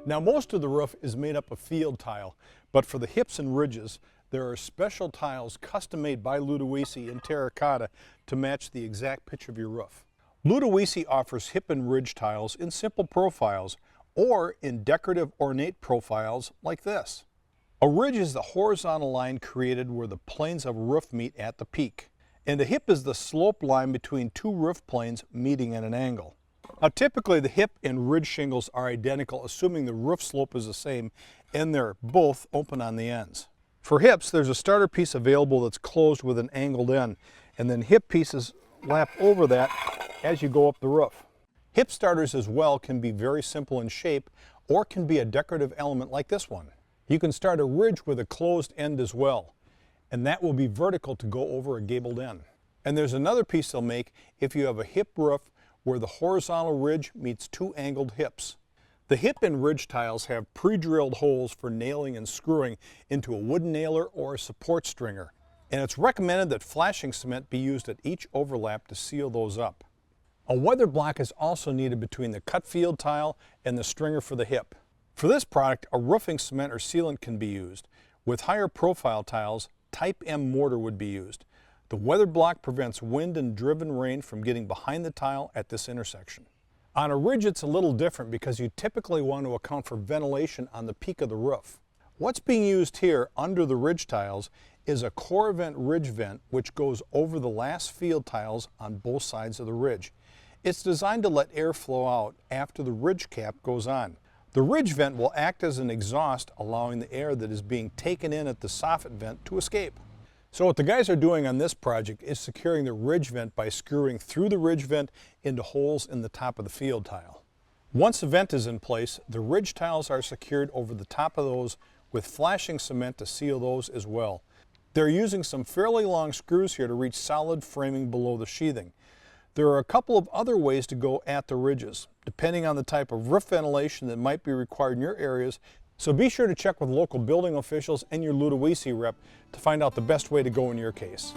Now most of the roof is made up of field tile, but for the hips and ridges, there are special tiles custom made by Ludowici in terracotta to match the exact pitch of your roof. Ludowici offers hip and ridge tiles in simple profiles or in decorative ornate profiles like this. A ridge is the horizontal line created where the planes of a roof meet at the peak, and a hip is the slope line between two roof planes meeting at an angle. Now typically the hip and ridge shingles are identical, assuming the roof slope is the same and they're both open on the ends. For hips, there's a starter piece available that's closed with an angled end, and then hip pieces lap over that as you go up the roof. Hip starters as well can be very simple in shape or can be a decorative element like this one. You can start a ridge with a closed end as well, and that will be vertical to go over a gabled end. And there's another piece they'll make if you have a hip roof where the horizontal ridge meets two angled hips. The hip and ridge tiles have pre-drilled holes for nailing and screwing into a wooden nailer or a support stringer, and it's recommended that flashing cement be used at each overlap to seal those up. A weather block is also needed between the cut field tile and the stringer for the hip. For this product, a roofing cement or sealant can be used. With higher profile tiles, Type M mortar would be used. The weather block prevents wind and driven rain from getting behind the tile at this intersection. On a ridge it's a little different because you typically want to account for ventilation on the peak of the roof. What's being used here under the ridge tiles is a core vent ridge vent which goes over the last field tiles on both sides of the ridge. It's designed to let air flow out after the ridge cap goes on. The ridge vent will act as an exhaust, allowing the air that is being taken in at the soffit vent to escape. So what the guys are doing on this project is securing the ridge vent by screwing through the ridge vent into holes in the top of the field tile. Once the vent is in place, the ridge tiles are secured over the top of those with flashing cement to seal those as well. They're using some fairly long screws here to reach solid framing below the sheathing. There are a couple of other ways to go at the ridges, depending on the type of roof ventilation that might be required in your areas. So be sure to check with local building officials and your Ludowici rep to find out the best way to go in your case.